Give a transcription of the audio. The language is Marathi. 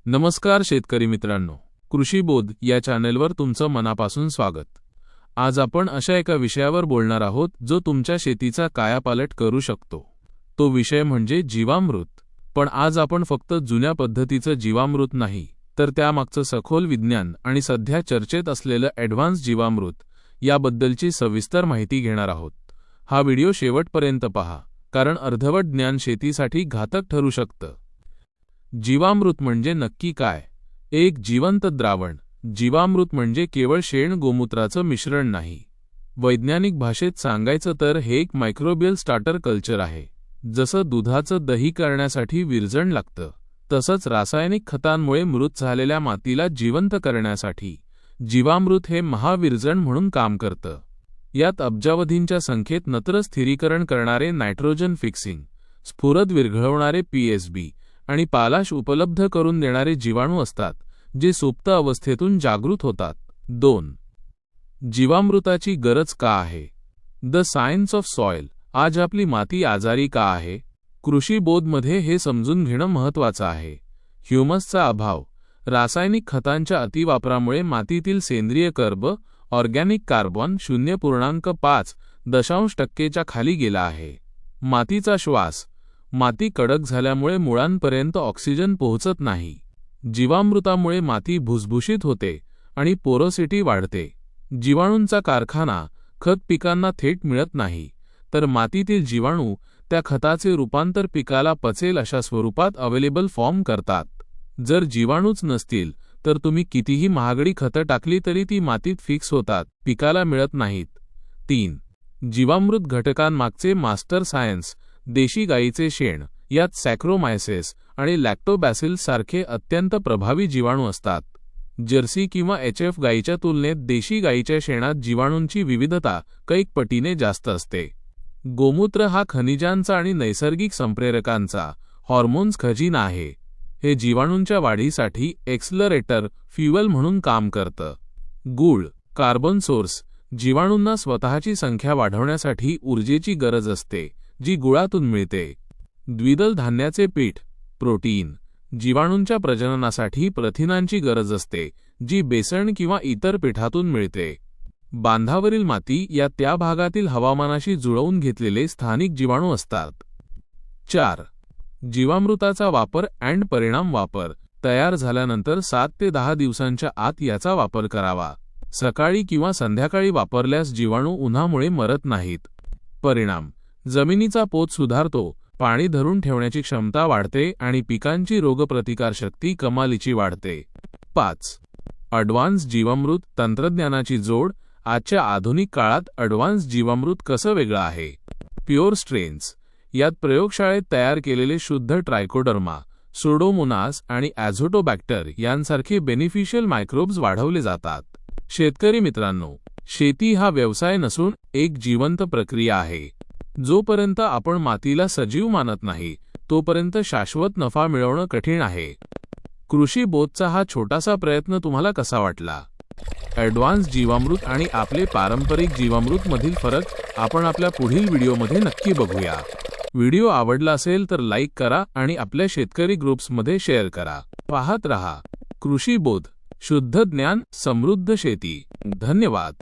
नमस्कार शेतकरी मित्रांनो, कृषी बोध या चॅनलवर तुमचं मनापासून स्वागत। आज आपण अशा एका विषयावर बोलणार आहोत जो तुमच्या शेतीचा कायापालट करू शकतो। तो विषय म्हणजे जीवामृत। पण आज आपण फक्त जुन्या पद्धतीचं जीवामृत नाही, तर त्यामागचं सखोल विज्ञान आणि सध्या चर्चेत असलेलं ॲडव्हान्स जीवामृत याबद्दलची सविस्तर माहिती घेणार आहोत। हा व्हिडिओ शेवटपर्यंत पहा, कारण अर्धवट ज्ञान शेतीसाठी घातक ठरू शकतं। जीवामृत म्हणजे नक्की काय? एक जिवंत द्रावण। जीवामृत म्हणजे केवळ शेण गोमूत्राचं मिश्रण नाही। वैज्ञानिक भाषेत सांगायचं तर हे एक मायक्रोबियल स्टार्टर कल्चर आहे। जसं दुधाचं दही करण्यासाठी विरजण लागतं, तसंच रासायनिक खतांमुळे मृत झालेल्या मातीला जिवंत करण्यासाठी जीवामृत हे महाविरजण म्हणून काम करतं। यात अब्जावधींच्या संख्येत नत्र स्थिरीकरण करणारे नायट्रोजन फिक्सिंग, स्फुरद विरघळवणारे पीएसबी आणि पालाश उपलब्ध करून देणारे जीवाणू असतात, जे सुप्त अवस्थेतून जागृत होतात। 2. जीवामृताची गरज का आहे? The science of soil. आज आपली माती आजारी का आहे? कृषी बोधमध्ये हे समजून घेणं महत्त्वाचं आहे। ह्युमसचा अभाव। रासायनिक खतांच्या अतिवापरामुळे मातीतील सेंद्रिय कर्ब, ऑर्गॅनिक कार्बन 0.5% खाली गेला आहे। मातीचा श्वास। माती कडक झाल्यामुळे मुळांपर्यंत ऑक्सिजन पोहोचत नाही। जीवामृतामुळे माती भुसभुशीत होते आणि पोरोसिटी वाढते। जीवाणूंचा कारखाना। खत पिकांना थेट मिळत नाही, तर मातीतील जीवाणू त्या खताचे रूपांतर पिकाला पचेल अशा स्वरूपात अवेलेबल फॉर्म करतात। जर जीवाणूच नसतील तर तुम्ही कितीही महागडी खतं टाकली तरी ती मातीत फिक्स होतात, पिकाला मिळत नाहीत। 3. जीवामृत घटकांमागचे मास्टर सायन्स। देशी गाईचे शेण। यात सॅक्रोमायसेस आणि लॅक्टोबॅसिल्स सारखे अत्यंत प्रभावी जीवाणू असतात। जर्सी किंवा एचएफ गाईच्या तुलनेत देशी गाईच्या शेणात जीवाणूंची विविधता कैक पटीने जास्त असते। गोमूत्र हा खनिजांचा आणि नैसर्गिक संप्रेरकांचा हॉर्मोन्स खजिना आहे। हे जीवाणूंच्या वाढीसाठी एक्सलरेटर फ्युएल म्हणून काम करतं। गूळ, कार्बन सोर्स। जीवाणूंना स्वतःची संख्या वाढवण्यासाठी ऊर्जेची गरज असते, जी गुळातून मिळते। द्विदल धान्याचे पीठ, प्रोटीन। जीवाणूंच्या प्रजननासाठी प्रथिनांची गरज असते, जी बेसन किंवा इतर पिठातून मिळते। बांधावरील माती या त्या भागातील हवामानाशी जुळवून घेतलेले स्थानिक जीवाणू असतात। 4. जीवामृताचा वापर अँड परिणाम वापर। तयार झाल्यानंतर 7 ते 10 दिवसांच्या आत याचा वापर करावा। सकाळी किंवा संध्याकाळी वापरल्यास जीवाणू उन्हामुळे मरत नाहीत। परिणाम: जमिनीचा पोत सुधारतो, पाणी धरून ठेवण्याची क्षमता वाढते आणि पिकांची रोगप्रतिकारशक्ती कमालीची वाढते। 5. ॲडव्हान्स जीवामृत तंत्रज्ञानाची जोड। आजच्या आधुनिक काळात ॲडव्हान्स जीवामृत कसं वेगळं आहे? Pure strains. यात प्रयोगशाळेत तयार केलेले शुद्ध ट्रायकोडर्मा, सुडोमोनास आणि ॲझोटोबॅक्टर यांसारखे बेनिफिशियल मायक्रोब्स वाढवले जातात। शेतकरी मित्रांनो, शेती हा व्यवसाय नसून एक जिवंत प्रक्रिया आहे। जोपर्यंत आपण मातीला सजीव मानत नाही, तोपर्यंत शाश्वत नफा मिळवणं कठीण आहे। कृषी बोधचा हा छोटासा प्रयत्न तुम्हाला कसा वाटला? ॲडव्हान्स जीवामृत आणि आपले पारंपरिक जीवामृत मधील फरक आपण आपल्या पुढील व्हिडिओमध्ये नक्की बघूया। व्हिडिओ आवडला असेल तर लाईक करा आणि आपल्या शेतकरी ग्रुप्समध्ये शेअर करा। पाहत रहा कृषी बोध, शुद्ध ज्ञान, समृद्ध शेती। धन्यवाद।